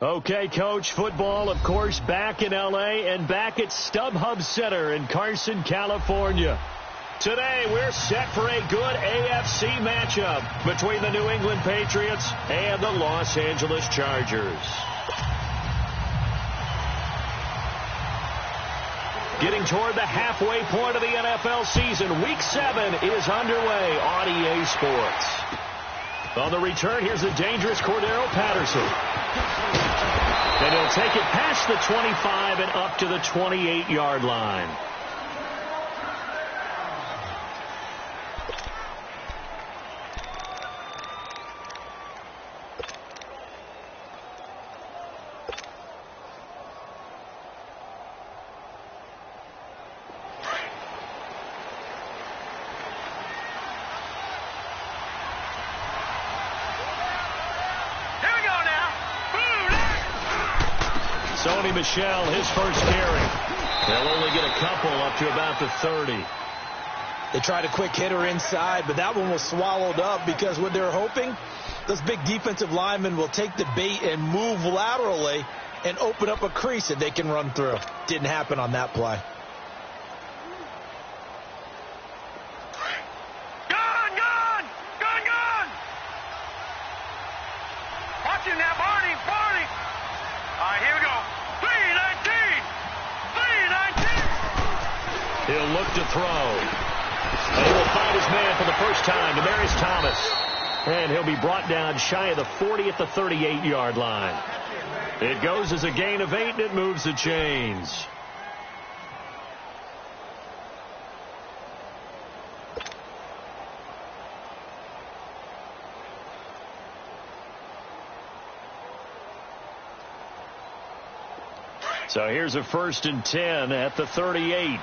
Okay, Coach, football, of course, back in L.A. and back at StubHub Center in Carson, California. Today, we're set for a good AFC matchup between the New England Patriots and the Los Angeles Chargers. Getting toward the halfway point of the NFL season, Week 7 is underway on EA Sports. On the return, here's a dangerous Cordero Patterson. And he'll take it past the 25 and up to the 28-yard line. Michelle, his first carry. They'll only get a couple up to about the 30. They tried a quick hitter inside, but that one was swallowed up because what they're hoping, those big defensive linemen will take the bait and move laterally and open up a crease that they can run through. Didn't happen on that play. Watch him now, Barney. All right, here we go. 3-19. He'll look to throw. And he will find his man for the first time, Demaryius Thomas. And he'll be brought down shy of the 40 at the 38-yard line. It goes as a gain of 8, and it moves the chains. So here's a 1st and 10 at the 38.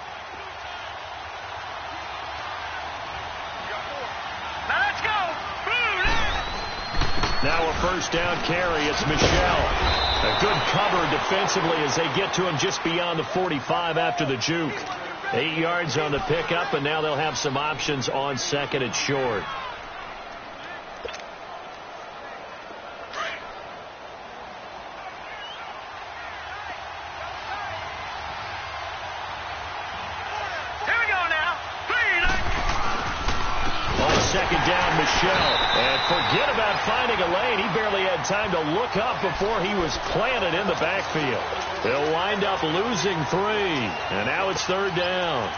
Now a first down carry. It's Michelle. A good cover defensively as they get to him just beyond the 45 after the juke. 8 yards on the pickup, and now they'll have some options on 2nd and short. And forget about finding a lane. He barely had time to look up before he was planted in the backfield. They'll wind up losing 3. And now it's 3rd down.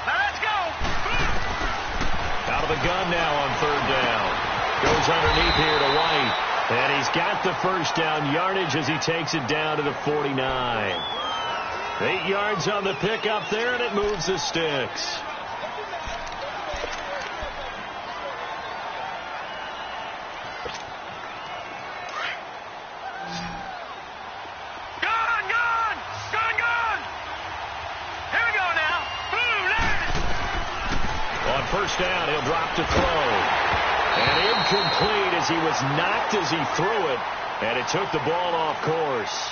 Let's go. Out of the gun now on 3rd down. Goes underneath here to White. And he's got the first down yardage as he takes it down to the 49. 8 yards on the pickup there, and it moves the sticks. Gone! Here we go now. On 1st down, he'll drop to throw. And incomplete as he was knocked as he threw it. And it took the ball off course.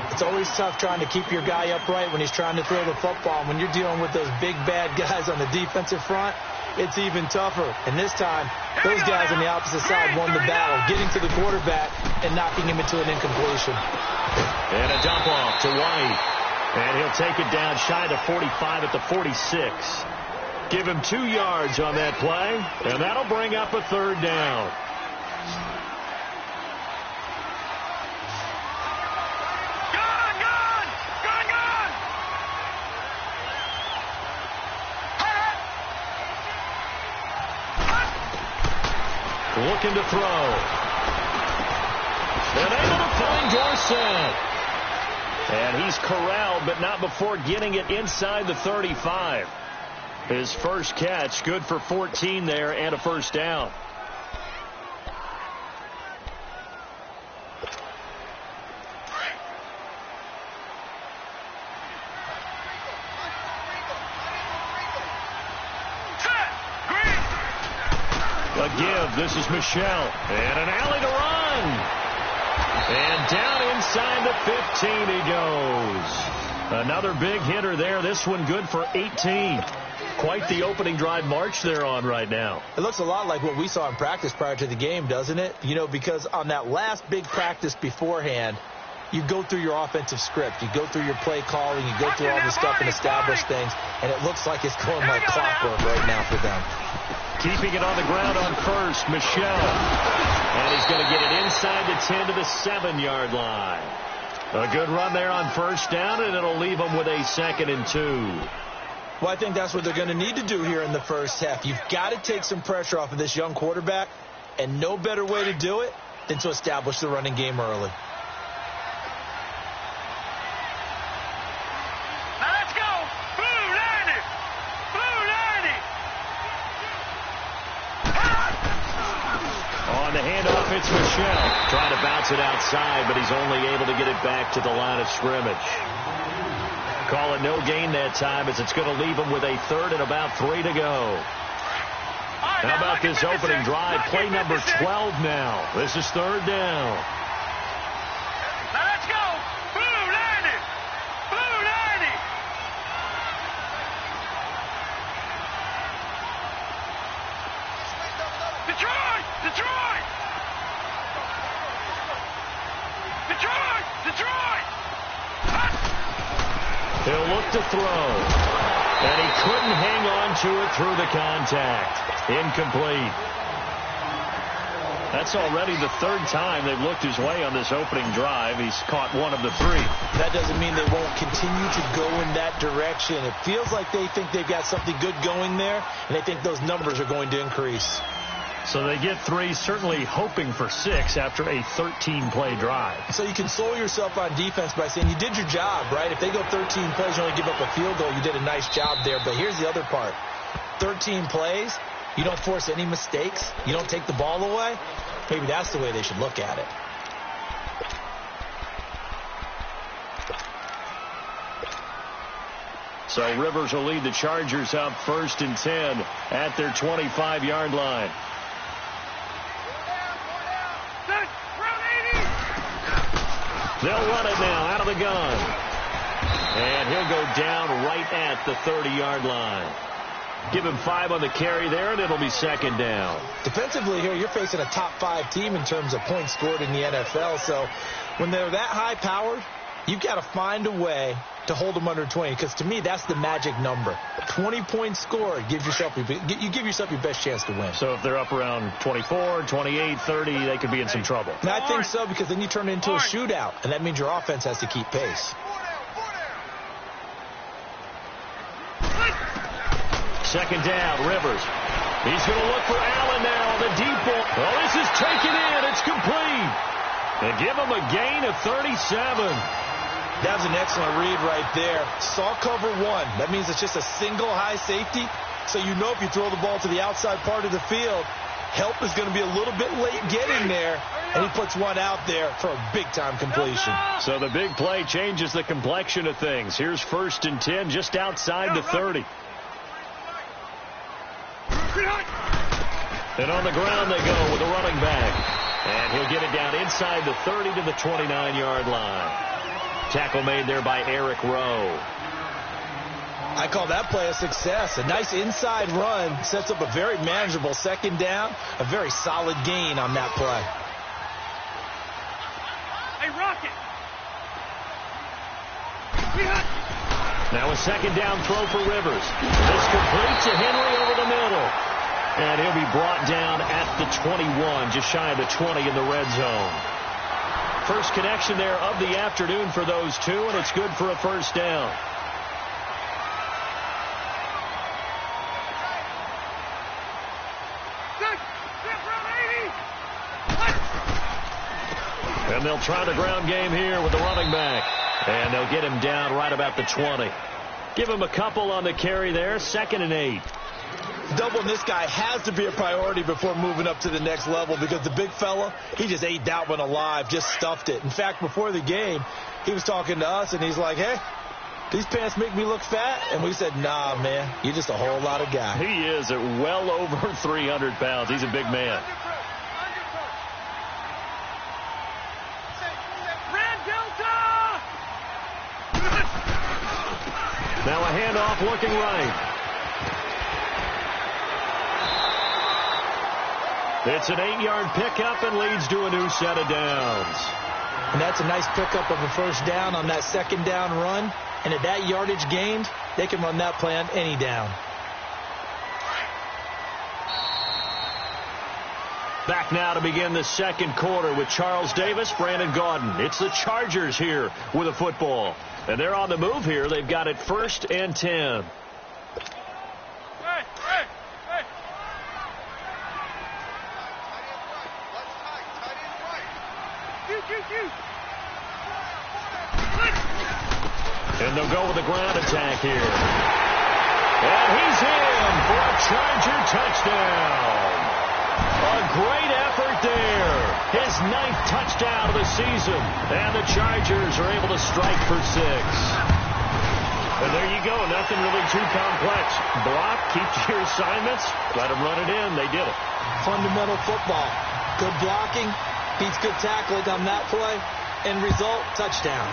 It's always tough trying to keep your guy upright when he's trying to throw the football. When you're dealing with those big, bad guys on the defensive front, it's even tougher. And this time, those guys on the opposite side won the battle, getting to the quarterback and knocking him into an incompletion. And a dump off to White. And he'll take it down shy to 45 at the 46. Give him 2 yards on that play, and that'll bring up a 3rd down. Gone! Looking to throw. And able to find Dorsett. And he's corralled, but not before getting it inside the 35. His first catch, good for 14 there and a 1st down. A give. This is Michelle. And an alley to run. And down inside the 15 he goes. Another big hitter there. This one good for 18. Quite the opening drive march they're on right now. It looks a lot like what we saw in practice prior to the game, doesn't it? You know, because on that last big practice beforehand, you go through your offensive script. You go through your play calling. You go through all the stuff and establish things. And it looks like it's going like clockwork right now for them. Keeping it on the ground on first, Michelle. And he's going to get it inside the 10 to the 7-yard line. A good run there on first down, and it'll leave them with a 2nd and 2. Well, I think that's what they're going to need to do here in the first half. You've got to take some pressure off of this young quarterback, and no better way to do it than to establish the running game early. Now let's go. Blue 90. Blue 90. On the handoff, it's Michelle. Trying to bounce it outside, but he's only able to get it back to the line of scrimmage. Call it no gain that time as it's going to leave him with a 3rd and about 3 to go. How about this opening drive? Play number 12 now. This is 3rd down. Now let's go. Blue 90. Blue 90. Detroit. Detroit. Detroit. Detroit. He'll look to throw. And he couldn't hang on to it through the contact. Incomplete. That's already the 3rd time they've looked his way on this opening drive. He's caught 1 of the 3. That doesn't mean they won't continue to go in that direction. It feels like they think they've got something good going there, and they think those numbers are going to increase. So they get 3, certainly hoping for 6 after a 13-play drive. So you console yourself on defense by saying you did your job, right? If they go 13 plays, you only give up a field goal, you did a nice job there. But here's the other part. 13 plays, you don't force any mistakes, you don't take the ball away. Maybe that's the way they should look at it. So Rivers will lead the Chargers up 1st and 10 at their 25-yard line. They'll run it now out of the gun. And he'll go down right at the 30-yard line. Give him 5 on the carry there, and it'll be 2nd down. Defensively here, you're facing a top 5 team in terms of points scored in the NFL. So when they're that high-powered, you've got to find a way to hold them under 20, because to me, that's the magic number. 20 points scored, you give yourself your best chance to win. So if they're up around 24, 28, 30, they could be in some trouble. And I think so, because then you turn it into a shootout, and that means your offense has to keep pace. 2nd down, Rivers. He's going to look for Allen now on the deep ball. Oh, this is taken in. It's complete. They give him a gain of 37. That was an excellent read right there. Saw cover 1. That means it's just a single high safety. So you know if you throw the ball to the outside part of the field, help is going to be a little bit late getting there. And he puts one out there for a big-time completion. So the big play changes the complexion of things. Here's 1st and 10 just outside the 30. And on the ground they go with the running back. And he'll get it down inside the 30 to the 29-yard line. Tackle made there by Eric Rowe. I call that play a success. A nice inside run sets up a very manageable 2nd down. A very solid gain on that play. Hey, Rocket. Now a 2nd down throw for Rivers. This complete to Henry over the middle. And he'll be brought down at the 21, just shy of the 20 in the red zone. First connection there of the afternoon for those two, and it's good for a 1st down. And they'll try the ground game here with the running back. And they'll get him down right about the 20. Give him a couple on the carry there, 2nd and 8. Doubling this guy has to be a priority before moving up to the next level, because the big fella, he just ate that one alive, just stuffed it. In fact, before the game, he was talking to us, and he's like, hey, these pants make me look fat? And we said, nah, man, you're just a whole lot of guy. He is at well over 300 pounds. He's a big man. Now a handoff looking right. It's an 8-yard pickup and leads to a new set of downs. And that's a nice pickup of a first down on that second down run. And at that yardage gained, they can run that play on any down. Back now to begin the second quarter with Charles Davis, Brandon Gaudin. It's the Chargers here with a football. And they're on the move here. They've got it 1st and 10. And they'll go with the ground attack here. And he's in for a Charger touchdown. A great effort there. His 9th touchdown of the season. And the Chargers are able to strike for 6. And there you go. Nothing really too complex. Block, keep to your assignments, let them run it in. They did it. Fundamental football. Good blocking, beats good tackling on that play. End result, touchdown.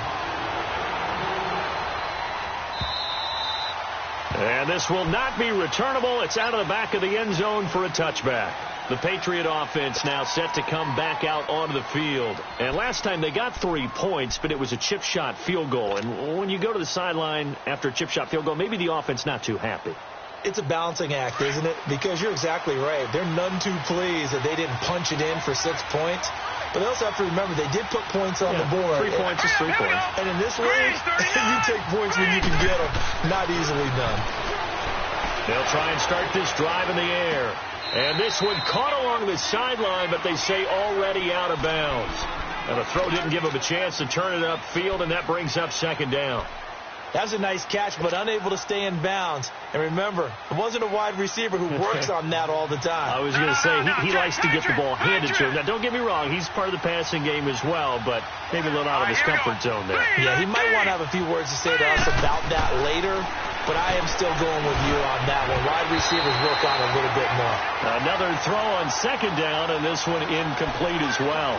And this will not be returnable. It's out of the back of the end zone for a touchback. The Patriot offense now set to come back out onto the field. And last time they got 3 points, but it was a chip shot field goal. And when you go to the sideline after a chip shot field goal, maybe the offense not too happy. It's a balancing act, isn't it? Because you're exactly right. They're none too pleased that they didn't punch it in for 6 points. But they also have to remember they did put points on the board. 3 points is 3 points. And in this league, you take points when you can get them. Not easily done. They'll try and start this drive in the air. And this one caught along the sideline, but they say already out of bounds. And the throw didn't give them a chance to turn it upfield, and that brings up 2nd down. That's a nice catch, but unable to stay in bounds. And remember, it wasn't a wide receiver who works on that all the time. I was going to say, he likes to get the ball handed to him. Now, don't get me wrong, he's part of the passing game as well, but maybe a little out of his comfort zone there. Yeah, he might want to have a few words to say to us about that later, but I am still going with you on that one. Wide receivers work on a little bit more. Another throw on 2nd down, and this one incomplete as well.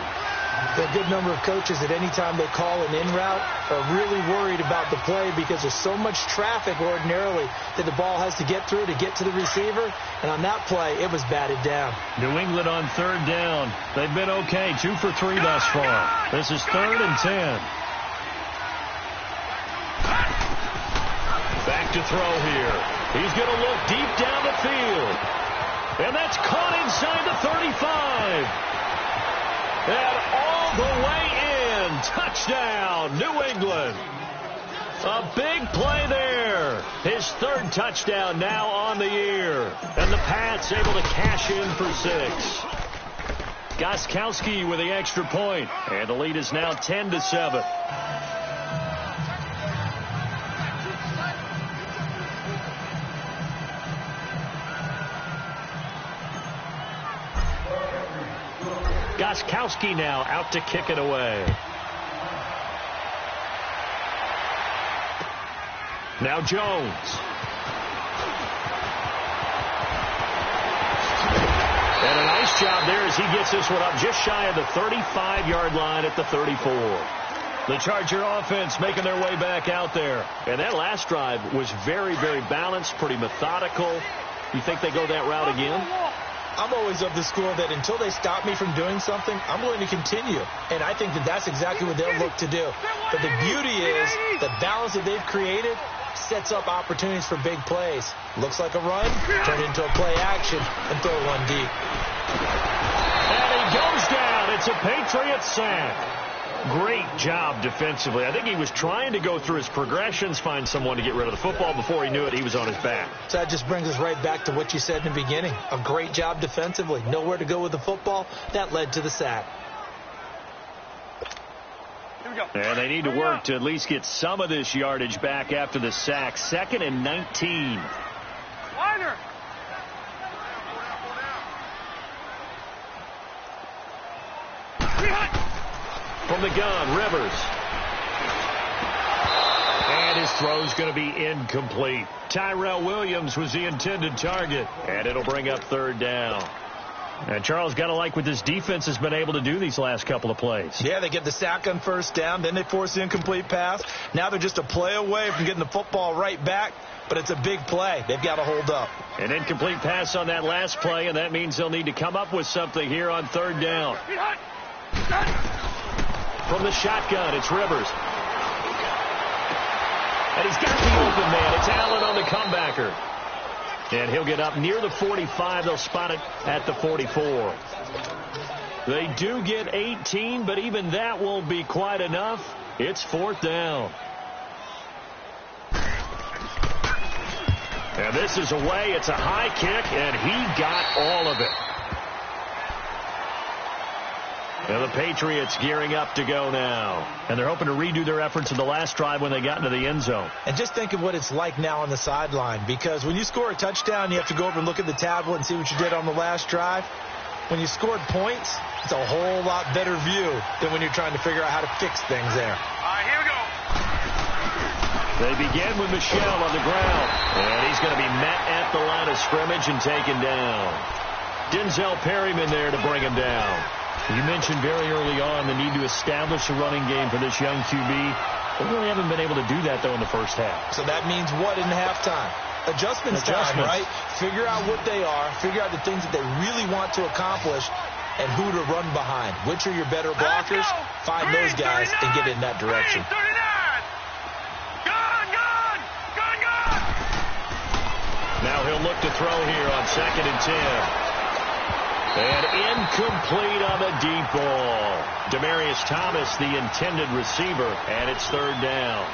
A good number of coaches at any time they call an in route are really worried about the play because there's so much traffic ordinarily that the ball has to get through to get to the receiver. And on that play, it was batted down. New England on 3rd down. They've been okay, 2 for 3 thus far. This is 3rd and 10. Back to throw here. He's going to look deep down the field. And that's caught inside the 35. And all the way in. Touchdown, New England. A big play there. His 3rd touchdown now on the year. And the Pats able to cash in for 6. Gostkowski with the extra point. And the lead is now 10-7. Gostkowski now out to kick it away. Now Jones. And a nice job there as he gets this one up just shy of the 35-yard line at the 34. The Charger offense making their way back out there. And that last drive was very, very balanced, pretty methodical. You think they go that route again? I'm always of the school that until they stop me from doing something, I'm going to continue. And I think that that's exactly what they'll look to do. But the beauty is the balance that they've created sets up opportunities for big plays. Looks like a run, turn into a play action, and throw one deep. And he goes down. It's a Patriot sack. Great job defensively. I think he was trying to go through his progressions, find someone to get rid of the football. Before he knew it, he was on his back. So that just brings us right back to what you said in the beginning. A great job defensively. Nowhere to go with the football. That led to the sack. Here we go. And they need to work to at least get some of this yardage back after the sack. 2nd and 19. Wider. From the gun, Rivers. And his throw's going to be incomplete. Tyrell Williams was the intended target. And it'll bring up 3rd down. And Charles, got to like what this defense has been able to do these last couple of plays. Yeah, they get the sack on first down, then they force the incomplete pass. Now they're just a play away from getting the football right back, but it's a big play. They've got to hold up. An incomplete pass on that last play, and that means they'll need to come up with something here on third down. From the shotgun, it's Rivers. And he's got the open man. It's Allen on the comebacker. And he'll get up near the 45. They'll spot it at the 44. They do get 18, but even that won't be quite enough. It's fourth down. And this is away. It's a high kick, and he got all of it. And the Patriots gearing up to go now. And they're hoping to redo their efforts in the last drive when they got into the end zone. And just think of what it's like now on the sideline, because when you score a touchdown, you have to go over and look at the tablet and see what you did on the last drive. When you scored points, it's a whole lot better view than when you're trying to figure out how to fix things there. All right, here we go. They begin with Michel on the ground. And he's going to be met at the line of scrimmage and taken down. Denzel Perryman there to bring him down. You mentioned very early on the need to establish a running game for this young QB. They really haven't been able to do that, though, in the first half. So that means what in halftime? Adjustments time, right? Figure out what they are. Figure out the things that they really want to accomplish and who to run behind. Which are your better blockers? Find those guys and get in that direction. Now he'll look to throw here on 2nd and 10. And incomplete on the deep ball. Demaryius Thomas, the intended receiver, and it's third down.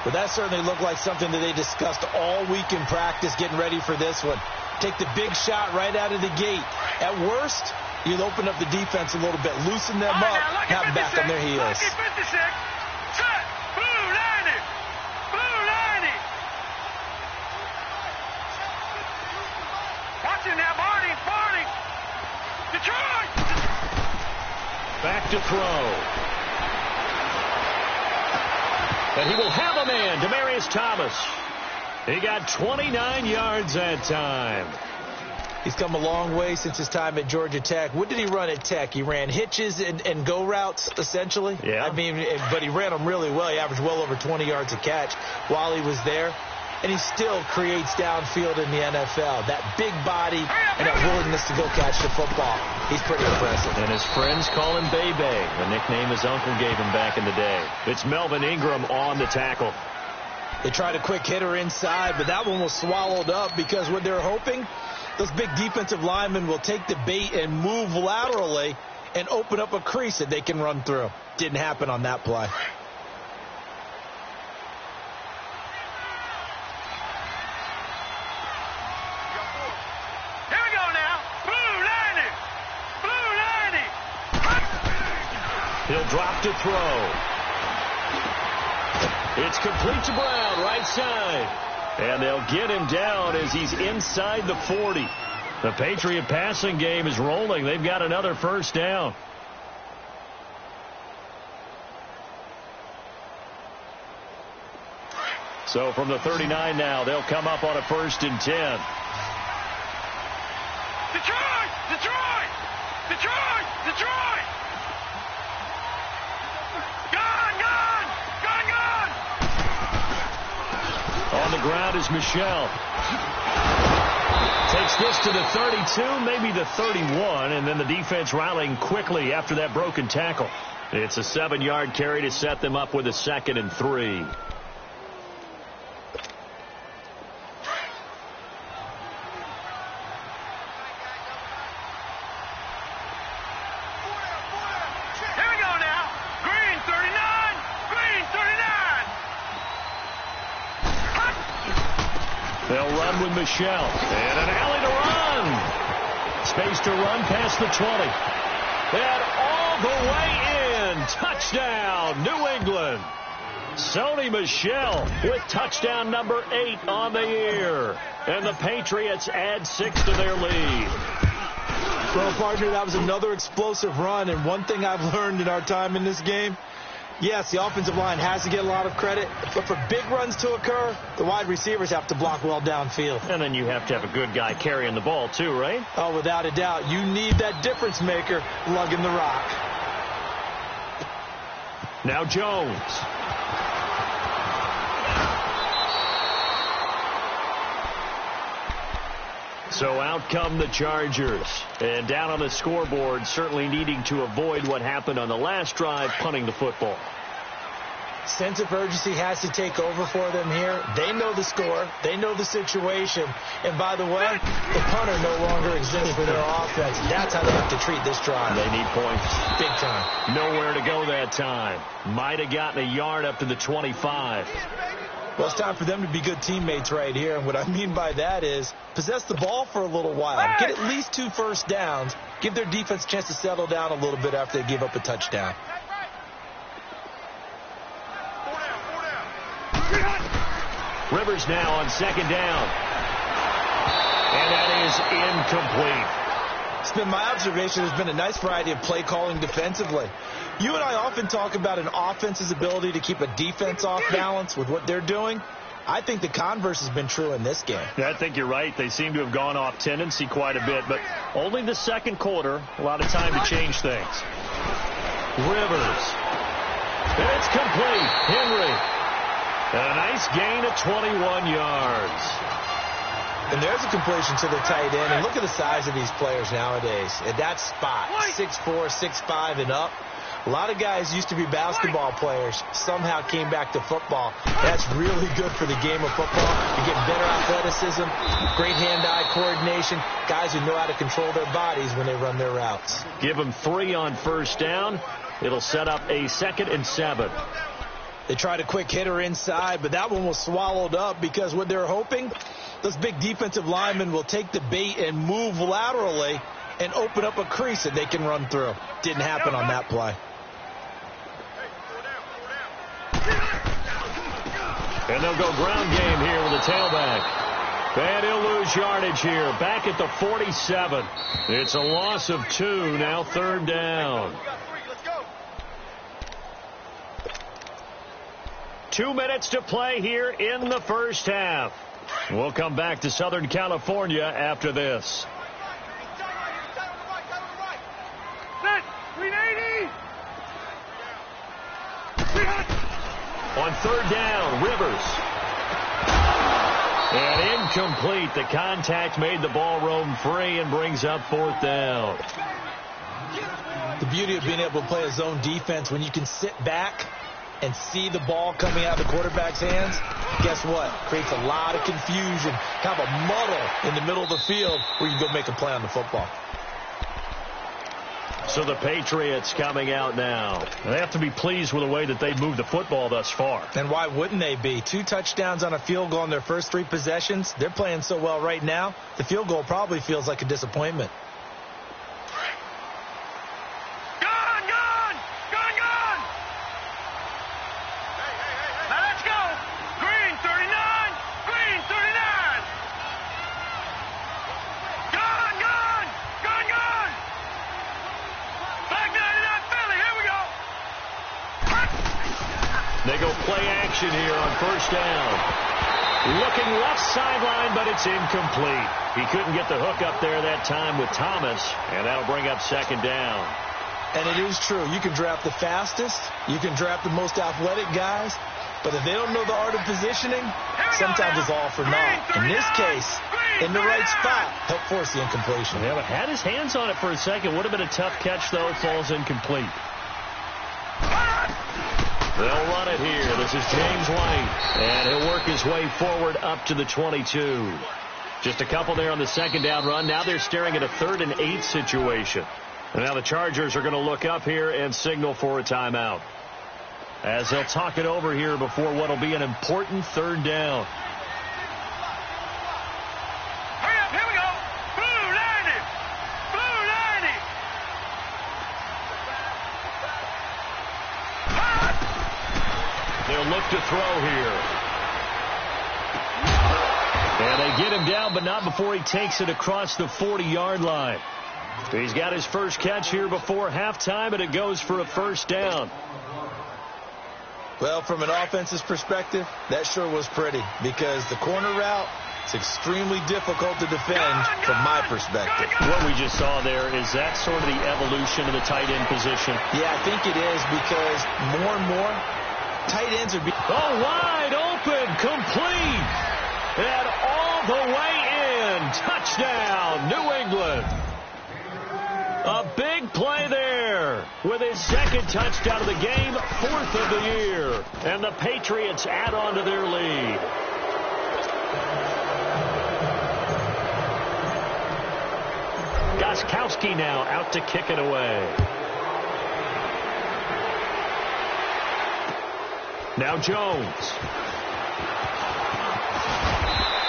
But that certainly looked like something that they discussed all week in practice getting ready for this one. Take the big shot right out of the gate. At worst, you'll open up the defense a little bit, loosen them up, have them back on their heels. Watching that, Barney. Detroit! Back to throw. And he will have a man, Demaryius Thomas. He got 29 yards that time. He's come a long way since his time at Georgia Tech. What did he run at Tech? He ran hitches and go routes, essentially. Yeah. I mean, but he ran them really well. He averaged well over 20 yards a catch while he was there. And he still creates downfield in the NFL. That big body and that willingness to go catch the football. He's pretty impressive. And his friends call him Bebe, the nickname his uncle gave him back in the day. It's Melvin Ingram on the tackle. They tried a quick hitter inside, but that one was swallowed up because what they're hoping, those big defensive linemen will take the bait and move laterally and open up a crease that they can run through. Didn't happen on that play. He'll drop to throw. It's complete to Brown, right side. And they'll get him down as he's inside the 40. The Patriot passing game is rolling. They've got another first down. So from the 39 now, they'll come up on a 1st and 10. Detroit! Detroit! Detroit! Detroit! On the ground is Michel. Takes this to the 32, maybe the 31, and then the defense rallying quickly after that broken tackle. It's a 7-yard carry to set them up with a 2nd and 3. They'll run with Michel. And an alley to run. Space to run past the 20. And all the way in. Touchdown, New England. Sony Michel with touchdown number 8 on the year. And the Patriots add 6 to their lead. Well, partner, that was another explosive run. And one thing I've learned in our time in this game, Yes, the offensive line has to get a lot of credit, but for big runs to occur, the wide receivers have to block well downfield. And then you have to have a good guy carrying the ball too, right? Oh, without a doubt. You need that difference maker lugging the rock. Now Jones. So out come the Chargers. And down on the scoreboard, certainly needing to avoid what happened on the last drive, punting the football. Sense of urgency has to take over for them here. They know the score. They know the situation. And by the way, the punter no longer exists for their offense. That's how they have to treat this drive. They need points. Big time. Nowhere to go that time. Might have gotten a yard up to the 25. Well, it's time for them to be good teammates right here. And what I mean by that is possess the ball for a little while. Get at least 2 first downs. Give their defense a chance to settle down a little bit after they give up a touchdown. Rivers now on second down. And that is incomplete. It's been my observation there's been a nice variety of play calling defensively. You and I often talk about an offense's ability to keep a defense off balance with what they're doing. I think the converse has been true in this game. Yeah, I think you're right. They seem to have gone off tendency quite a bit, but only the second quarter. A lot of time to change things. Rivers. It's complete. Henry. A nice gain of 21 yards. And there's a completion to the tight end. And look at the size of these players nowadays. At that spot, 6'4", 6'5", and up. A lot of guys used to be basketball players, somehow came back to football. That's really good for the game of football. You get better athleticism, great hand-eye coordination, guys who know how to control their bodies when they run their routes. Give them 3 on first down. It'll set up a 2nd and 7. They tried a quick hitter inside, but that one was swallowed up because what they're hoping, those big defensive linemen will take the bait and move laterally and open up a crease that they can run through. Didn't happen on that play. And they'll go ground game here with a tailback. And he'll lose yardage here. Back at the 47. It's a loss of 2. Now 3rd down. 2 minutes to play here in the first half. We'll come back to Southern California after this. On 3rd down, Rivers. And incomplete. The contact made the ball roam free and brings up 4th down. The beauty of being able to play a zone defense when you can sit back and see the ball coming out of the quarterback's hands, guess what? Creates a lot of confusion, kind of a muddle in the middle of the field where you go make a play on the football. So the Patriots coming out now. They have to be pleased with the way that they've moved the football thus far. And why wouldn't they be? 2 touchdowns on a field goal in their first 3 possessions. They're playing so well right now, the field goal probably feels like a disappointment. They go play action here on first down. Looking left sideline, but it's incomplete. He couldn't get the hook up there that time with Thomas, and that'll bring up 2nd down. And it is true. You can draft the fastest. You can draft the most athletic guys. But if they don't know the art of positioning, sometimes it's all for naught. In this case, in the right spot, help force the incompletion. Yeah, but had his hands on it for a second. Would have been a tough catch, though. Falls incomplete. They'll run it here. This is James White. And he'll work his way forward up to the 22. Just a couple there on the 2nd down run. Now they're staring at a 3rd and 8 situation. And now the Chargers are going to look up here and signal for a timeout, as they'll talk it over here before what will be an important 3rd down. Hurry up, here we go. Blue 90. Blue 90. They'll look to throw here. And they get him down, but not before he takes it across the 40-yard line. He's got his first catch here before halftime, and it goes for a 1st down. Well, from an offense's perspective, that sure was pretty because the corner route, it's extremely difficult to defend from my perspective. What we just saw there, is that sort of the evolution of the tight end position? Yeah, I think it is because more and more tight ends are being... Oh, wide open, complete, and all the way in. Touchdown, New England. A big play there with his second touchdown of the game, 4th of the year. And the Patriots add on to their lead. Gostkowski now out to kick it away. Now Jones.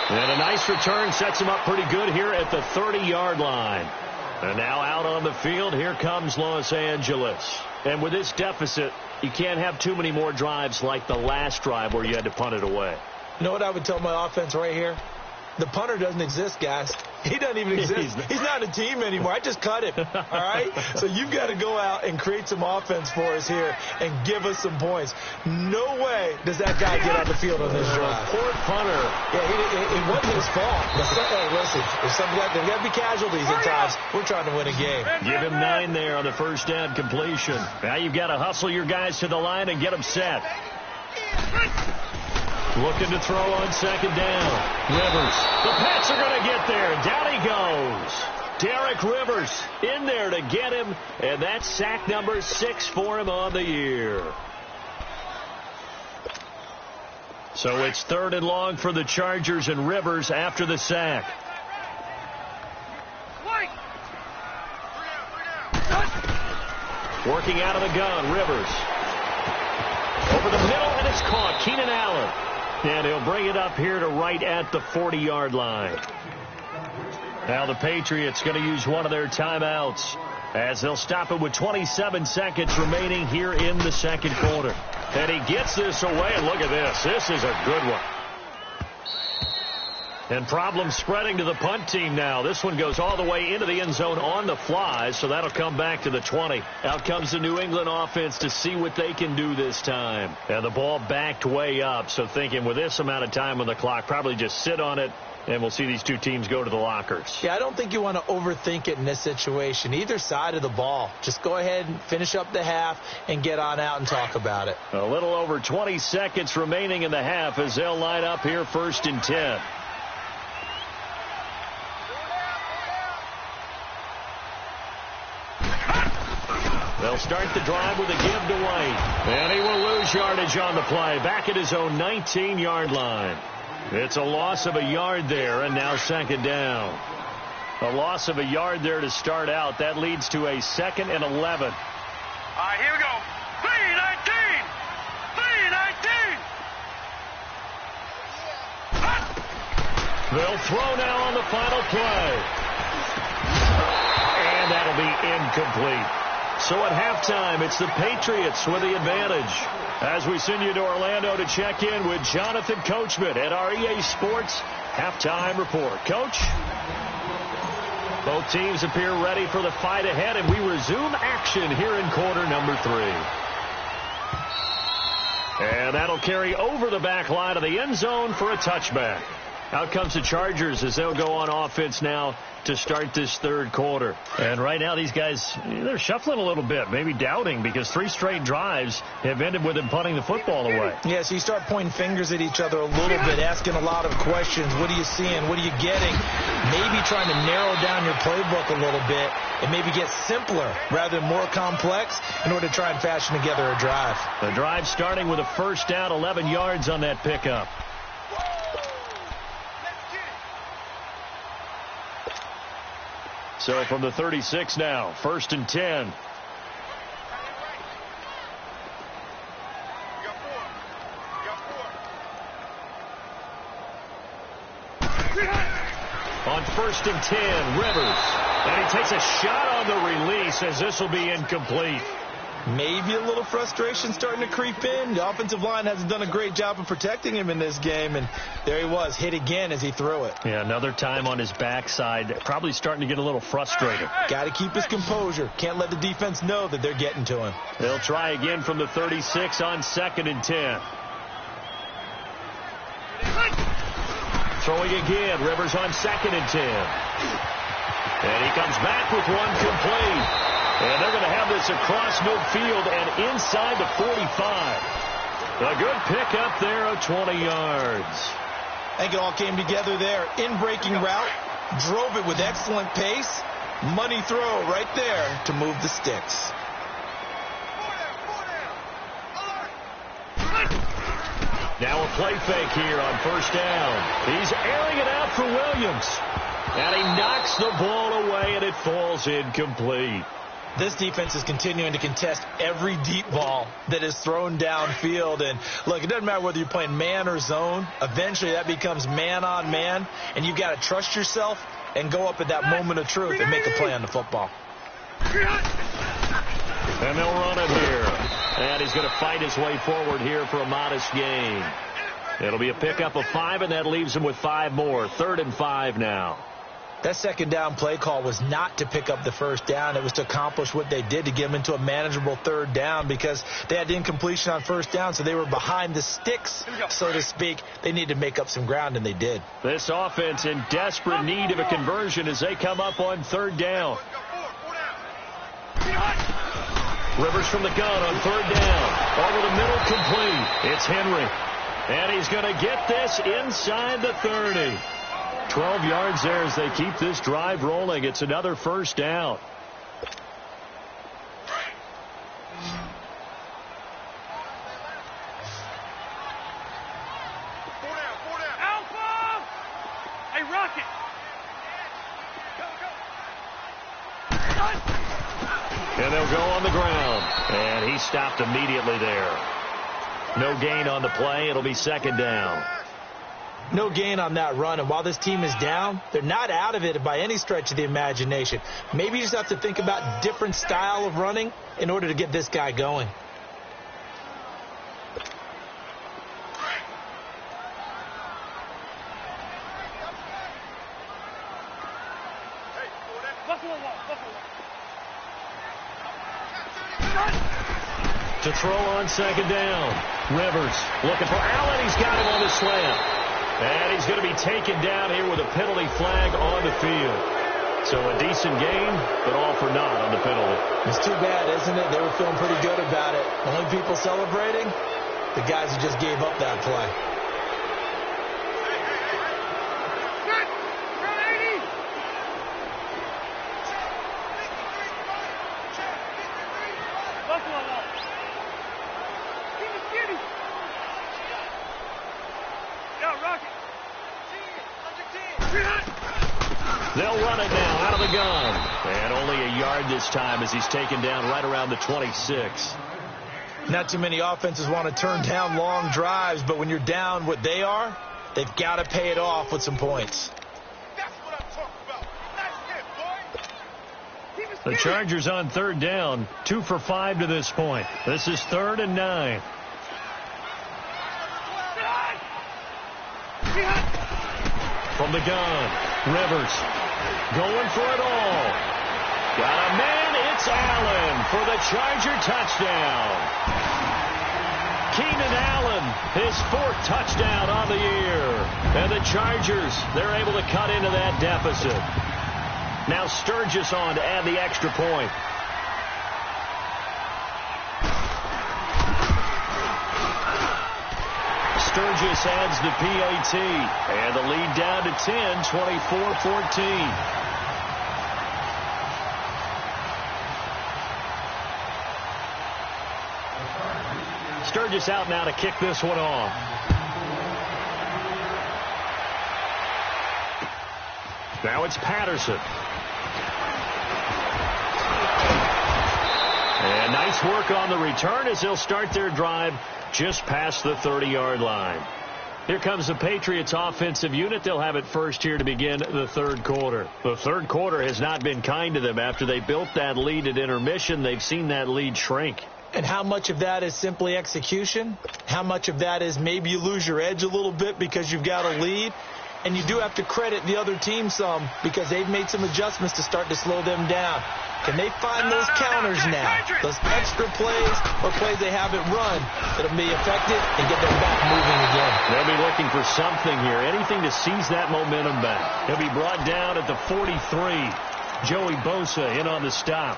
And a nice return sets him up pretty good here at the 30-yard line. And now out on the field, here comes Los Angeles. And with this deficit, you can't have too many more drives like the last drive where you had to punt it away. You know what I would tell my offense right here? The punter doesn't exist, guys. He doesn't even exist. He's not a team anymore. I just cut him, all right? So you've got to go out and create some offense for us here and give us some points. No way does that guy get on the field on this drive. Poor punter. Yeah, it wasn't his fault. But hey, listen, there's got to be casualties at times. We're trying to win a game. Give him 9 there on the first down completion. Now you've got to hustle your guys to the line and get them set. Looking to throw on second down. Rivers. The Pats are going to get there. Down he goes. Derek Rivers in there to get him. And that's sack number 6 for him on the year. So it's 3rd and long for the Chargers and Rivers after the sack. Working out of the gun, Rivers. Over the middle, and it's caught. Keenan Allen. And he'll bring it up here to right at the 40-yard line. Now the Patriots going to use one of their timeouts as they'll stop it with 27 seconds remaining here in the second quarter. And he gets this away, and look at this. This is a good one. And problems spreading to the punt team now. This one goes all the way into the end zone on the fly, so that'll come back to the 20. Out comes the New England offense to see what they can do this time. And the ball backed way up, so thinking with this amount of time on the clock, probably just sit on it, and we'll see these two teams go to the lockers. Yeah, I don't think you want to overthink it in this situation. Either side of the ball. Just go ahead and finish up the half and get on out and talk about it. A little over 20 seconds remaining in the half as they'll line up here 1st and 10. They'll start the drive with a give to White. And he will lose yardage on the play. Back at his own 19-yard line. It's a loss of a yard there, and now second down. A loss of a yard there to start out. That leads to a 2nd and 11. All right, here we go. 3-19. 3-19. They'll throw now on the final play. And that'll be incomplete. So at halftime, it's the Patriots with the advantage. As we send you to Orlando to check in with Jonathan Coachman at our EA Sports Halftime Report. Coach? Both teams appear ready for the fight ahead, and we resume action here in quarter number 3. And that'll carry over the back line of the end zone for a touchback. Out comes the Chargers as they'll go on offense now to start this third quarter. And right now these guys, they're shuffling a little bit, maybe doubting, because 3 straight drives have ended with them punting the football away. Yeah, so you start pointing fingers at each other a little bit, asking a lot of questions. What are you seeing? What are you getting? Maybe trying to narrow down your playbook a little bit and maybe get simpler rather than more complex in order to try and fashion together a drive. The drive starting with a first down, 11 yards on that pickup. So from the 36 now, 1st and 10. On 1st and 10, Rivers. And he takes a shot on the release as this will be incomplete. Maybe a little frustration starting to creep in. The offensive line hasn't done a great job of protecting him in this game, and there he was, hit again as he threw it. Yeah, another time on his backside, probably starting to get a little frustrated. Got to keep his composure. Can't let the defense know that they're getting to him. They'll try again from the 36 on 2nd and 10. Throwing again, Rivers on 2nd and 10. And he comes back with one complete. And they're going to have this across midfield and inside the 45. A good pickup there of 20 yards. I think it all came together there. In-breaking route, drove it with excellent pace. Money throw right there to move the sticks. Now a play fake here on 1st down. He's airing it out for Williams. And he knocks the ball away, and it falls incomplete. This defense is continuing to contest every deep ball that is thrown downfield. And, look, it doesn't matter whether you're playing man or zone. Eventually that becomes man on man, and you've got to trust yourself and go up at that moment of truth and make a play on the football. And they'll run it here. And he's going to fight his way forward here for a modest gain. It'll be a pickup of 5, and that leaves him with 5 more. 3rd and 5 now. That 2nd down play call was not to pick up the 1st down. It was to accomplish what they did, to get them into a manageable 3rd down, because they had incompletion on 1st down, so they were behind the sticks, so to speak. They needed to make up some ground, and they did. This offense in desperate need of a conversion as they come up on 3rd down. Rivers from the gun on 3rd down. Over the middle, complete. It's Henry. And he's going to get this inside the 30. 12 yards there as they keep this drive rolling. It's another 1st down. Alpha! Hey, Rocket! And they'll go on the ground. And he stopped immediately there. No gain on the play. It'll be 2nd down. No gain on that run, and while this team is down, they're not out of it by any stretch of the imagination. Maybe you just have to think about different style of running in order to get this guy going. To throw on 2nd down. Rivers looking for Allen. He's got him on the slant. And he's going to be taken down here with a penalty flag on the field. So a decent game, but all for naught on the penalty. It's too bad, isn't it? They were feeling pretty good about it. Only people celebrating, the guys who just gave up that play. They'll run it now out of the gun. And only a yard this time as he's taken down right around the 26. Not too many offenses want to turn down long drives, but when you're down what they are, they've got to pay it off with some points. That's what I'm talking about. That's it, boy. The Chargers on 3rd down, 2 for 5 to this point. This is 3rd and 9. From the gun, Rivers going for it all. Got a man, it's Allen for the Charger touchdown. Keenan Allen, his 4th touchdown on the year. And the Chargers, they're able to cut into that deficit. Now Sturgis on to add the extra point. Sturgis adds the PAT, and the lead down to 10, 24-14. Sturgis out now to kick this one off. Now it's Patterson. And nice work on the return as they'll start their drive just past the 30-yard line. Here comes the Patriots offensive unit. They'll have it first here to begin the third quarter. The third quarter has not been kind to them. After they built that lead at intermission, they've seen that lead shrink. And how much of that is simply execution? How much of that is maybe you lose your edge a little bit because you've got a lead? And you do have to credit the other team some because they've made some adjustments to start to slow them down. Can they find those counters now, those extra plays or plays they haven't run that'll be effective and get them back moving again? They'll be looking for something here, anything to seize that momentum back. He'll be brought down at the 43. Joey Bosa in on the stop.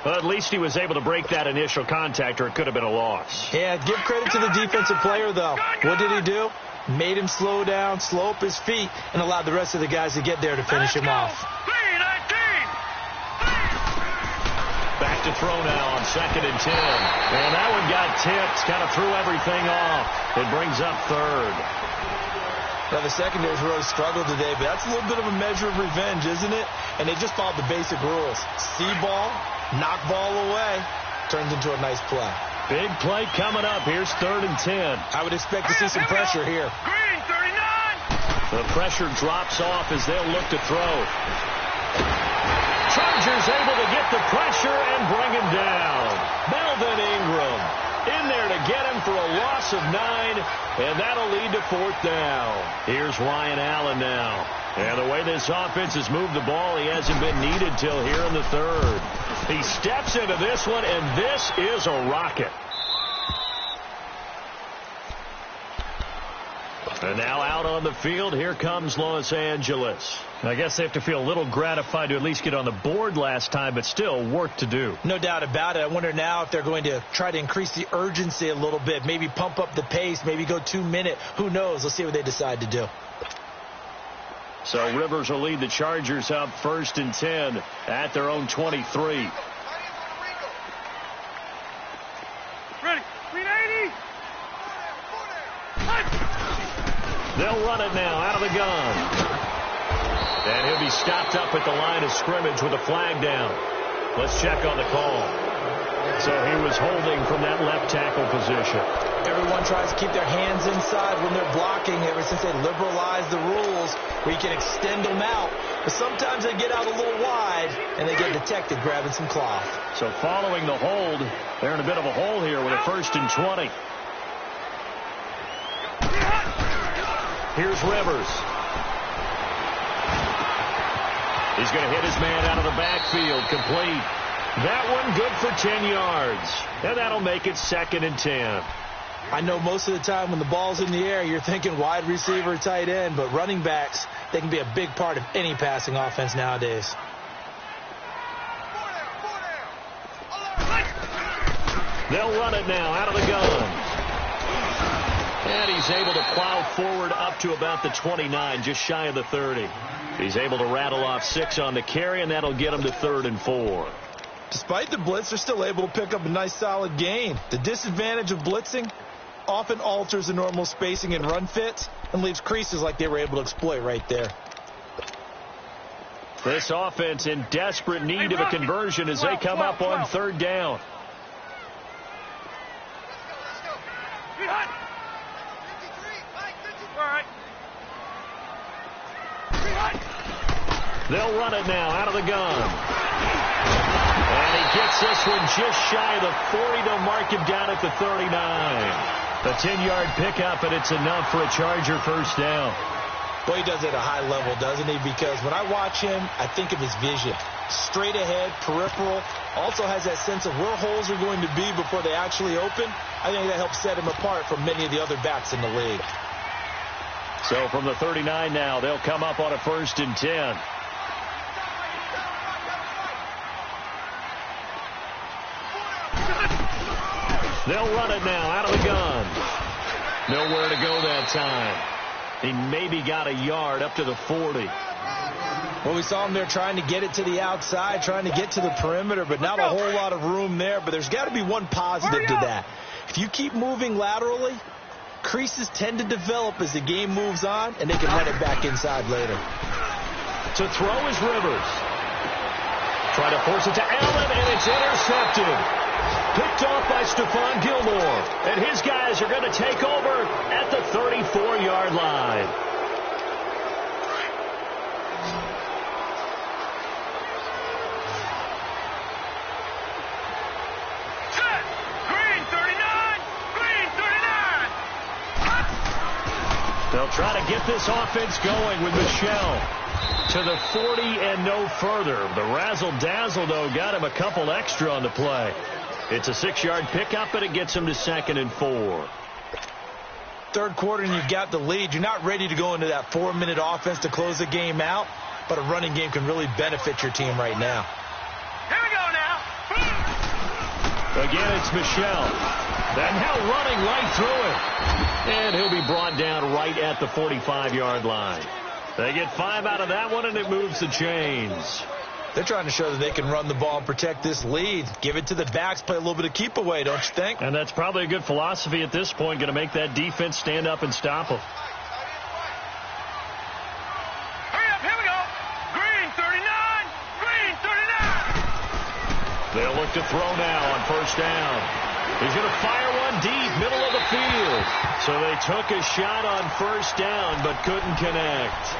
Well, at least he was able to break that initial contact, or it could have been a loss. Yeah, give credit to the defensive player, though. What did he do? Made him slow down, slow up his feet, and allowed the rest of the guys to get there to finish him off. Back to throw now on 2nd and 10. And that one got tipped, kind of threw everything off. It brings up third. Now, the secondary's really struggled today, but that's a little bit of a measure of revenge, isn't it? And they just followed the basic rules. See ball, knock ball away, turns into a nice play. Big play coming up. Here's 3rd and 10. I would expect to see some pressure here. Green, 39. The pressure drops off as they'll look to throw. Chargers able to get the pressure and bring him down. Melvin Ingram in there to get him for a loss of 9, and that'll lead to 4th down. Here's Ryan Allen now. And the way this offense has moved the ball, he hasn't been needed till here in the 3rd. He steps into this one, and this is a rocket. And now out on the field, here comes Los Angeles. I guess they have to feel a little gratified to at least get on the board last time, but still work to do. No doubt about it. I wonder now if they're going to try to increase the urgency a little bit, maybe pump up the pace, maybe go 2-minute. Who knows? Let's see what they decide to do. So Rivers will lead the Chargers up 1st and 10 at their own 23. Ready. 380. They'll run it now out of the gun. And he'll be stopped up at the line of scrimmage with a flag down. Let's check on the call. So he was holding from that left tackle position. Everyone tries to keep their hands inside when they're blocking ever since they liberalized the rules where you can extend them out. But sometimes they get out a little wide and they get detected grabbing some cloth. So following the hold, they're in a bit of a hole here with a 1st and 20. Here's Rivers. He's going to hit his man out of the backfield. Complete. That one good for 10 yards. And that'll make it 2nd and 10. I know most of the time when the ball's in the air, you're thinking wide receiver, tight end, but running backs, they can be a big part of any passing offense nowadays. They'll run it now out of the gun. And he's able to plow forward up to about the 29, just shy of the 30. He's able to rattle off 6 on the carry, and that'll get him to 3rd and 4. Despite the blitz, they're still able to pick up a nice solid gain. The disadvantage of blitzing often alters the normal spacing and run fits and leaves creases like they were able to exploit right there. This offense in desperate need of a conversion as they come up on 3rd down. They'll run it now out of the gun. And he gets this one just shy of the 40. They'll mark him down at the 39. A 10-yard pickup, and it's enough for a Charger 1st down. Boy, he does it at a high level, doesn't he? Because when I watch him, I think of his vision. Straight ahead, peripheral. Also has that sense of where holes are going to be before they actually open. I think that helps set him apart from many of the other backs in the league. So from the 39 now, they'll come up on a 1st and 10. They'll run it now out of the gun. Nowhere to go that time. He maybe got a yard up to the 40. Well, we saw him there trying to get it to the outside, trying to get to the perimeter, but not a whole lot of room there. But there's got to be one positive to that. If you keep moving laterally, creases tend to develop as the game moves on, and they can run it back inside later. To throw is Rivers. Try to force it to Allen, and it's intercepted. Picked off by Stephon Gilmore. And his guys are going to take over at the 34-yard line. Set. Green 39. Green 39. They'll try to get this offense going with Michel to the 40 and no further. The razzle-dazzle, though, got him a couple extra on the play. It's a 6-yard pickup, and it gets him to 2nd and 4. Third quarter, and you've got the lead. You're not ready to go into that 4-minute offense to close the game out, but a running game can really benefit your team right now. Here we go now. Again, it's Michel. And now running right through it. And he'll be brought down right at the 45-yard line. They get 5 out of that one, and it moves the chains. They're trying to show that they can run the ball and protect this lead. Give it to the backs, play a little bit of keep away, don't you think? And that's probably a good philosophy at this point, going to make that defense stand up and stop them. Hurry up, here we go. Green 39. Green 39. They'll look to throw now on first down. He's going to fire one deep, middle of the field. So they took a shot on first down, but couldn't connect.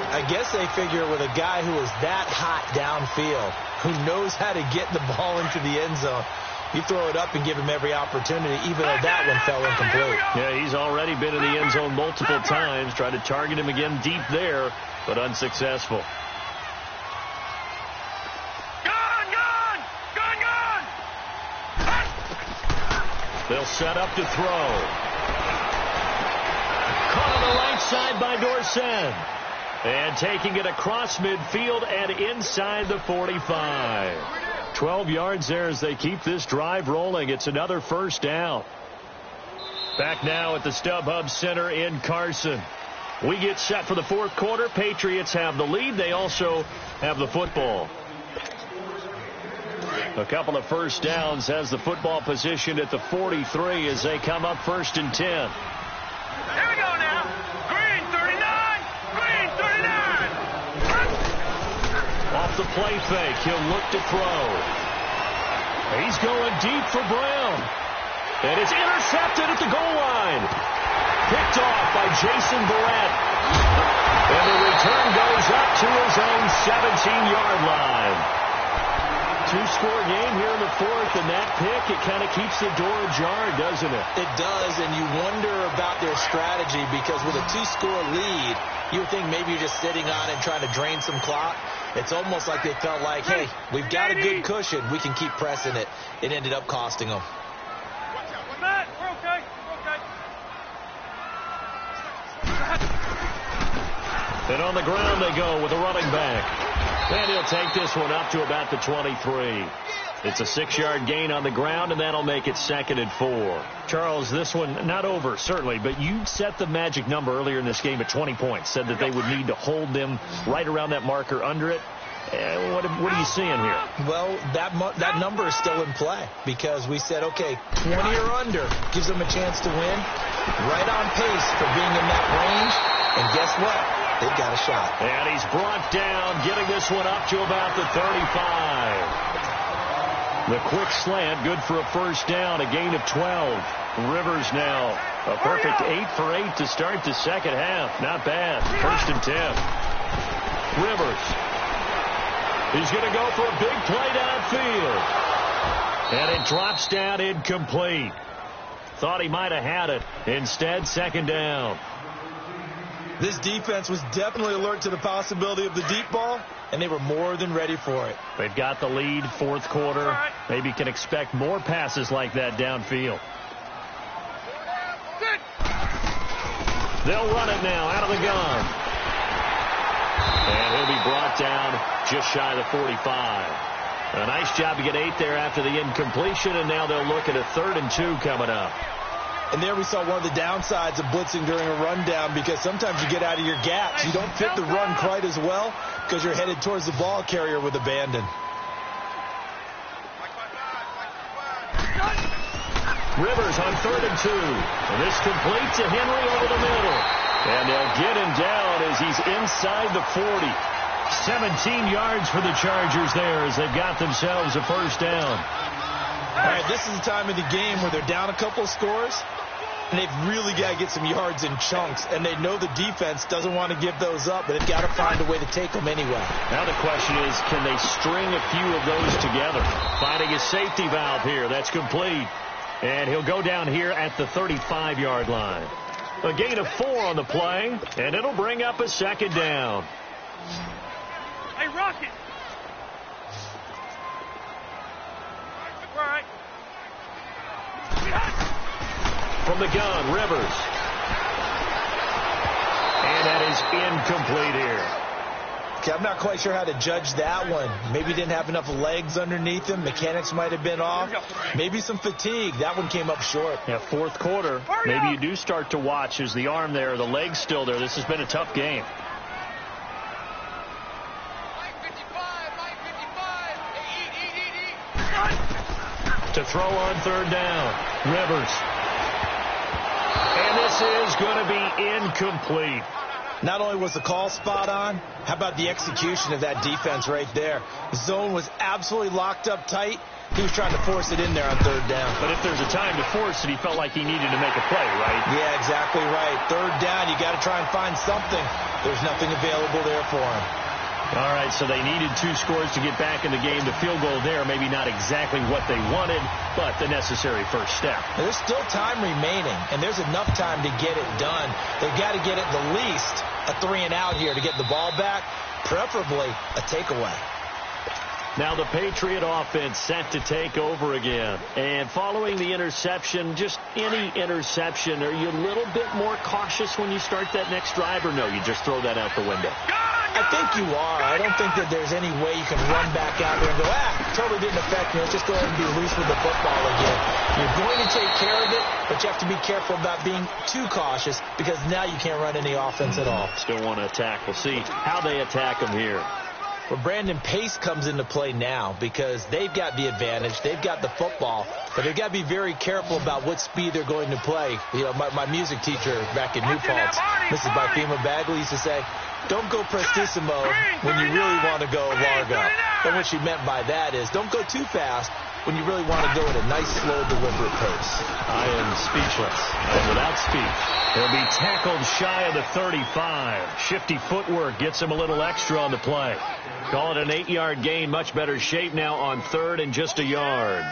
I guess they figure with a guy who is that hot downfield, who knows how to get the ball into the end zone, you throw it up and give him every opportunity, even though that one fell incomplete. Yeah, he's already been in the end zone multiple times, tried to target him again deep there, but unsuccessful. They'll set up to throw. Caught on the right side by Dorsett. And taking it across midfield and inside the 45. 12 yards there as they keep this drive rolling. It's another first down. Back now at the StubHub Center in Carson. We get set for the fourth quarter. Patriots have the lead. They also have the football. A couple of first downs has the football position at the 43 as they come up 1st and 10. Here we go now. Green 39. Green 39. Off the play fake, he'll look to throw. He's going deep for Brown. And it's intercepted at the goal line. Picked off by Jason Barrett. And the return goes up to his own 17-yard line. Two-score game here in the fourth, and that pick, it kind of keeps the door ajar, doesn't it? It does, and you wonder about their strategy because with a two-score lead, you would think maybe you're just sitting on it trying to drain some clock. It's almost like they felt like, hey, we've got a good cushion. We can keep pressing it. It ended up costing them. Matt, we're okay. We're okay. And on the ground they go with a running back. And he'll take this one up to about the 23. It's a 6-yard gain on the ground, and that'll make it 2nd and 4. Charles, this one not over, certainly, but you set the magic number earlier in this game at 20 points, said that they would need to hold them right around that marker under it. What are you seeing here? Well, that number is still in play because we said, okay, 20 or under gives them a chance to win. Right on pace for being in that range, and guess what? They've got a shot. And he's brought down, getting this one up to about the 35. The quick slant, good for a first down, a gain of 12. Rivers now, a perfect 8 for 8 to start the second half. Not bad. 1st and 10. Rivers. He's going to go for a big play downfield. And it drops down incomplete. Thought he might have had it. Instead, 2nd down. This defense was definitely alert to the possibility of the deep ball, and they were more than ready for it. They've got the lead, fourth quarter. Maybe can expect more passes like that downfield. They'll run it now out of the gun. And he'll be brought down just shy of the 45. A nice job to get 8 there after the incompletion, and now they'll look at a 3rd and 2 coming up. And there we saw one of the downsides of blitzing during a rundown because sometimes you get out of your gaps. You don't fit the run quite as well because you're headed towards the ball carrier with abandon. Rivers on 3rd and 2. And this completes to Henry over the middle. And they'll get him down as he's inside the 40. 17 yards for the Chargers there as they've got themselves a first down. All right, this is the time of the game where they're down a couple of scores, and they've really got to get some yards in chunks, and they know the defense doesn't want to give those up, but they've got to find a way to take them anyway. Now the question is, can they string a few of those together? Finding a safety valve here. That's complete. And he'll go down here at the 35-yard line. A gain of 4 on the play, and it'll bring up a second down. Hey, Rocket. All right. From the gun, Rivers. And that is incomplete here. Okay, I'm not quite sure how to judge that one. Maybe he didn't have enough legs underneath him. Mechanics might have been off. Maybe some fatigue. That one came up short. Yeah, fourth quarter. Maybe you do start to watch. Is the arm there, the leg's still there? This has been a tough game. To throw on third down. Rivers. And this is going to be incomplete. Not only was the call spot on, how about the execution of that defense right there? The zone was absolutely locked up tight. He was trying to force it in there on third down. But if there's a time to force it, he felt like he needed to make a play, right? Yeah, exactly right. Third down, you got to try and find something. There's nothing available there for him. All right, so they needed 2 scores to get back in the game. The field goal there, maybe not exactly what they wanted, but the necessary first step. There's still time remaining, and there's enough time to get it done. They've got to get at the least a 3-and-out here to get the ball back, preferably a takeaway. Now the Patriot offense set to take over again. And following the interception, just any interception, are you a little bit more cautious when you start that next drive, or no, you just throw that out the window? I think you are. I don't think that there's any way you can run back out there and go, totally didn't affect me. Let's just go ahead and be loose with the football again. You're going to take care of it, but you have to be careful about being too cautious because now you can't run any offense at all. Still want to attack. We'll see how they attack them here. Well, Brandon, pace comes into play now because they've got the advantage. They've got the football, but they've got to be very careful about what speed they're going to play. You know, my music teacher back in New Paltz, Mrs. Bifema Bagley, used to say, don't go prestissimo when you really want to go largo. And what she meant by that is don't go too fast when you really want to go at a nice, slow, deliberate pace. I am speechless. And without speech, he'll be tackled shy of the 35. Shifty footwork gets him a little extra on the play. Call it an 8-yard gain. Much better shape now on third and just a yard.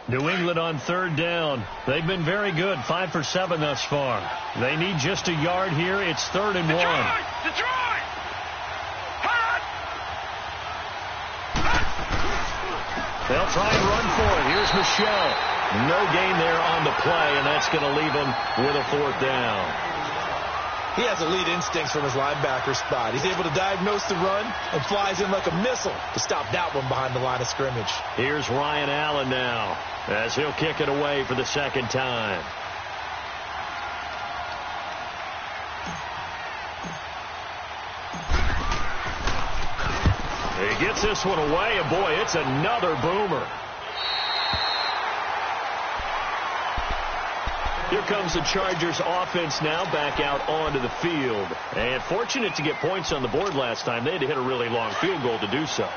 New England on third down. They've been very good. 5 for 7 thus far. They need just a yard here. It's 3rd and 1. Detroit! Hot! They'll try and run for it. Here's Michelle. No gain there on the play, and that's going to leave him with a 4th down. He has elite instincts from his linebacker spot. He's able to diagnose the run and flies in like a missile to stop that one behind the line of scrimmage. Here's Ryan Allen now as he'll kick it away for the second time. He gets this one away, and boy, it's another boomer. Here comes the Chargers offense now back out onto the field. And fortunate to get points on the board last time. They had to hit a really long field goal to do so.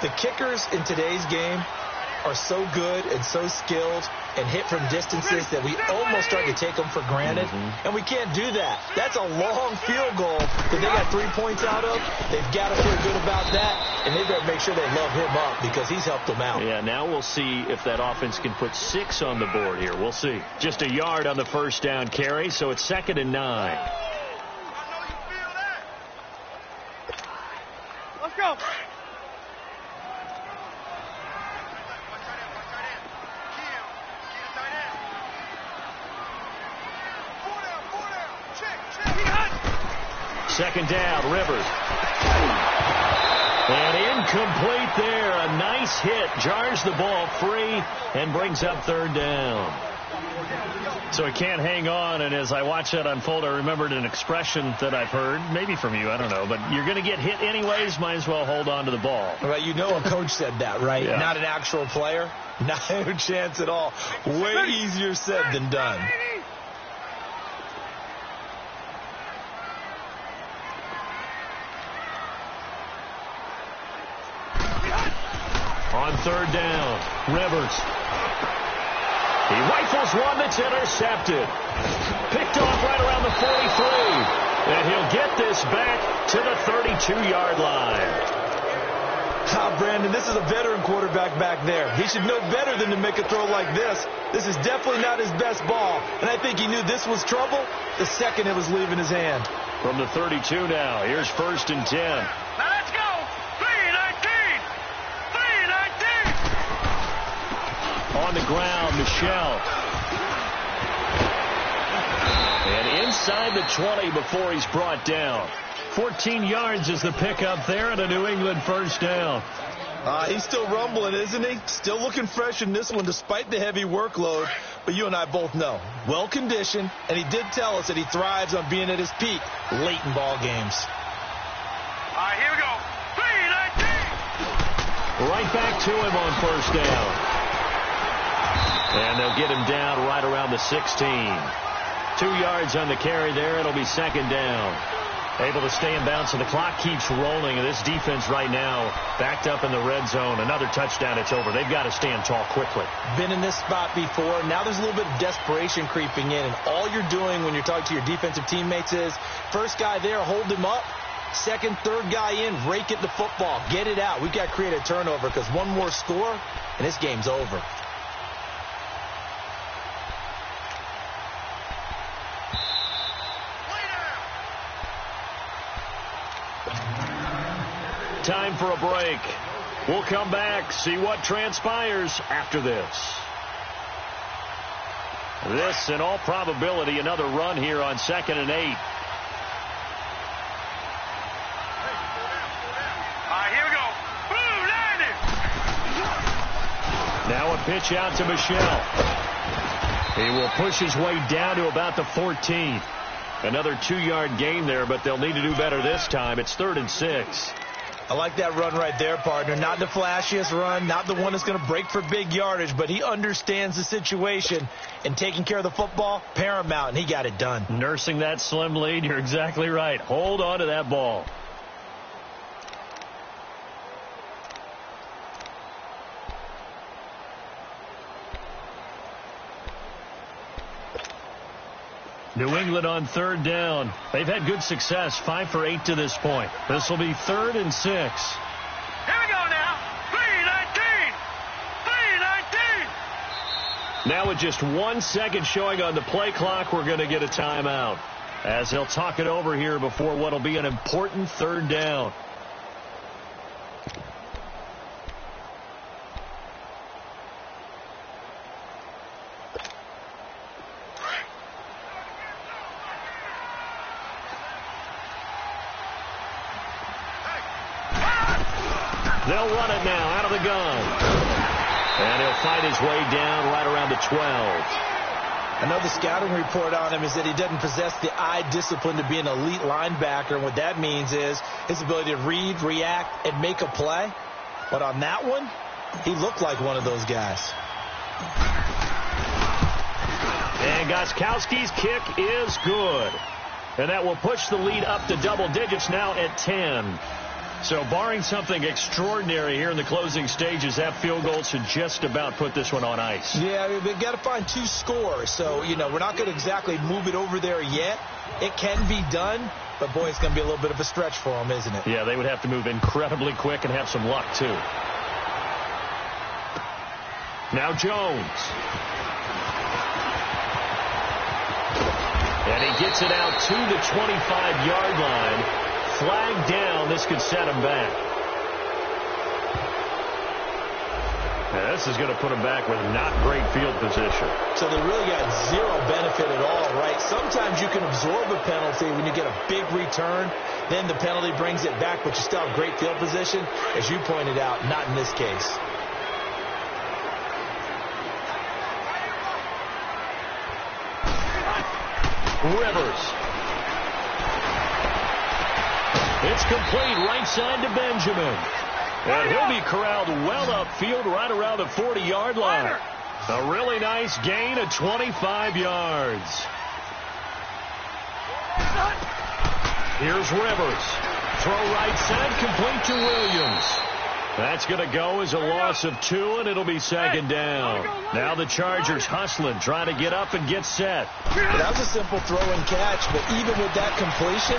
The kickers in today's game are so good and so skilled and hit from distances that we almost start to take them for granted. And we can't do that. That's a long field goal that they got 3 points out of. They've got to feel good about that, and they've got to make sure they love him up because he's helped them out. Yeah, now we'll see if that offense can put 6 on the board here. We'll see. Just a yard on the first down carry, so it's 2nd and 9. Let's go. Second down, Rivers. And incomplete there. A nice hit. Jars the ball free and brings up 3rd down. So he can't hang on, and as I watch that unfold, I remembered an expression that I've heard, maybe from you, I don't know, but you're going to get hit anyways, might as well hold on to the ball. Right, you know a coach said that, right? Yeah. Not an actual player. Not a chance at all. Way easier said than done. on third down. Rivers. He rifles one that's intercepted. Picked off right around the 43. And he'll get this back to the 32-yard line. Brandon, this is a veteran quarterback back there. He should know better than to make a throw like this. This is definitely not his best ball. And I think he knew this was trouble the second it was leaving his hand. From the 32 now, here's 1st and 10. Now let's go. 3-19. 3-19. On the ground, Michelle. And inside the 20 before he's brought down. 14 yards is the pickup there, and a New England first down. He's still rumbling, isn't he? Still looking fresh in this one despite the heavy workload. But you and I both know, well-conditioned, and he did tell us that he thrives on being at his peak late in ball games. All right, here we go. 3-19. Right back to him on first down. And they'll get him down right around the 16. 2 yards on the carry there. It'll be 2nd down. Able to stay in bounds, and the clock keeps rolling. And this defense right now backed up in the red zone. Another touchdown, it's over. They've got to stand tall quickly. Been in this spot before. Now there's a little bit of desperation creeping in. And all you're doing when you're talking to your defensive teammates is, first guy there, hold him up. Second, third guy in, rake at the football. Get it out. We've got to create a turnover because one more score, and this game's over. Time for a break. We'll come back, see what transpires after this. This, in all probability, another run here on 2nd and 8. All right, here we go. Blue, landing. Now a pitch out to Michelle. He will push his way down to about the 14. Another 2-yard gain there, but they'll need to do better this time. It's 3rd and 6. I like that run right there, partner. Not the flashiest run, not the one that's going to break for big yardage, but he understands the situation, and taking care of the football, paramount, and he got it done. Nursing that slim lead, you're exactly right. Hold on to that ball. New England on 3rd down. They've had good success, 5 for 8 to this point. This will be 3rd and 6. Here we go now. 3-19. 3-19. Now with just 1 second showing on the play clock, we're going to get a timeout as they'll talk it over here before what will be an important 3rd down. They'll run it now out of the gun. And he'll fight his way down right around the 12. I know the scouting report on him is that he doesn't possess the eye discipline to be an elite linebacker. And what that means is his ability to read, react, and make a play. But on that one, he looked like one of those guys. And Gostkowski's kick is good. And that will push the lead up to double digits now at 10. So barring something extraordinary here in the closing stages, that field goal should just about put this one on ice. Yeah, we've got to find 2 scores. So, you know, we're not going to exactly move it over there yet. It can be done, but, boy, it's going to be a little bit of a stretch for them, isn't it? Yeah, they would have to move incredibly quick and have some luck, too. Now Jones. And he gets it out to the 25-yard line. Flag down. This could set him back. Now, this is going to put him back with not great field position. So they really got zero benefit at all, right? Sometimes you can absorb a penalty when you get a big return. Then the penalty brings it back, but you still have great field position. As you pointed out, not in this case. Rivers. It's complete right side to Benjamin. And he'll be corralled well upfield right around the 40-yard line. A really nice gain of 25 yards. Here's Rivers. Throw right side complete to Williams. That's going to go as a loss of 2, and it'll be second down. Now the Chargers hustling, trying to get up and get set. That was a simple throw and catch, but even with that completion,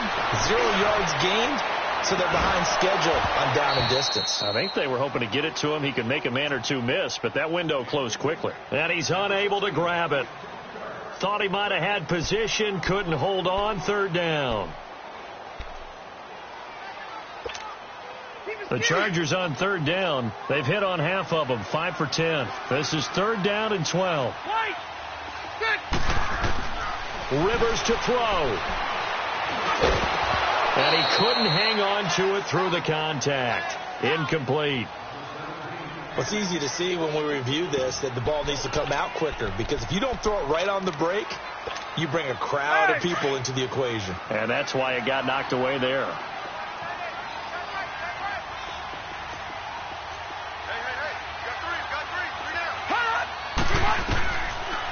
0 yards gained, so they're behind schedule on down and distance. I think they were hoping to get it to him. He could make a man or two miss, but that window closed quickly. And he's unable to grab it. Thought he might have had position, couldn't hold on, third down. The Chargers on third down. They've hit on half of them, 5 for 10. This is third down and 12. Rivers to throw. And he couldn't hang on to it through the contact. Incomplete. Well, it's easy to see when we review this that the ball needs to come out quicker, because if you don't throw it right on the break, you bring a crowd of people into the equation. And that's why it got knocked away there.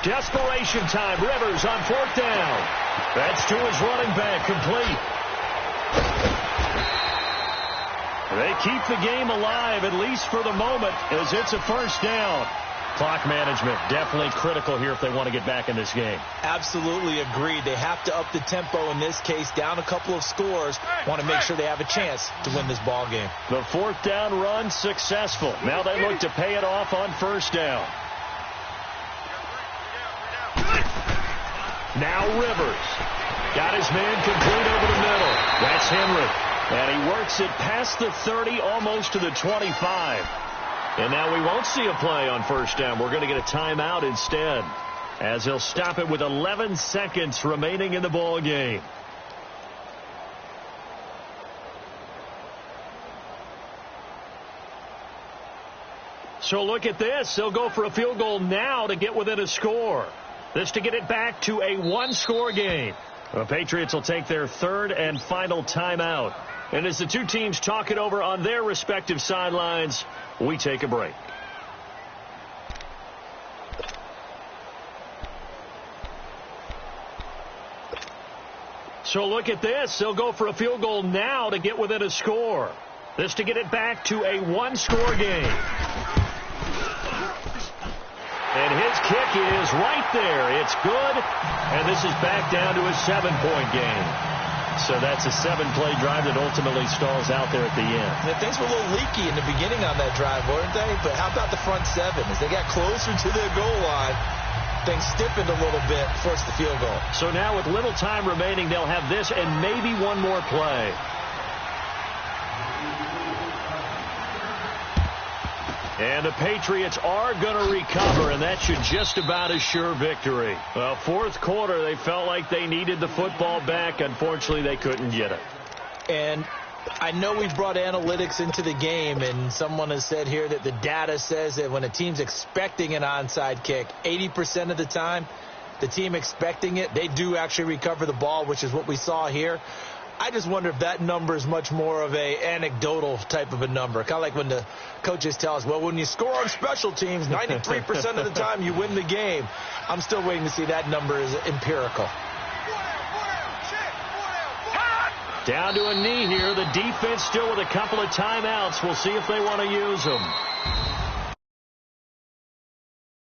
Desperation time. Rivers on fourth down. That's to his running back, complete. They keep the game alive, at least for the moment, as it's a first down. Clock management definitely critical here if they want to get back in this game. Absolutely agreed. They have to up the tempo in this case, down a couple of scores. Want to make sure they have a chance to win this ball game. The fourth down run successful. Now they look to pay it off on first down. Now Rivers. Got his man complete over the middle. That's Henry. And he works it past the 30, almost to the 25. And now we won't see a play on first down. We're going to get a timeout instead, as he'll stop it with 11 seconds remaining in the ball game. So look at this. They'll go for a field goal now to get within a score. This to get it back to a one-score game. The Patriots will take their third and final timeout. And as the two teams talk it over on their respective sidelines, we take a break. So look at this. They'll go for a field goal now to get within a score. This to get it back to a one-score game. And his kick is right there. It's good. And this is back down to a 7-point game. So that's a 7-play drive that ultimately stalls out there at the end. Yeah, things were a little leaky in the beginning on that drive, weren't they? But how about the front seven? As they got closer to their goal line, things stiffened a little bit, forced the field goal. So now with little time remaining, they'll have this and maybe one more play. And the Patriots are going to recover, and that should just about assure victory. Well, fourth quarter, they felt like they needed the football back. Unfortunately, they couldn't get it. And I know we brought analytics into the game, and someone has said here that the data says that when a team's expecting an onside kick, 80% of the time, the team expecting it, they do actually recover the ball, which is what we saw here. I just wonder if that number is much more of a anecdotal type of a number. Kind of like when the coaches tell us, well, when you score on special teams, 93% of the time you win the game. I'm still waiting to see that number is empirical. Down to a knee here. The defense still with a couple of timeouts. We'll see if they want to use them.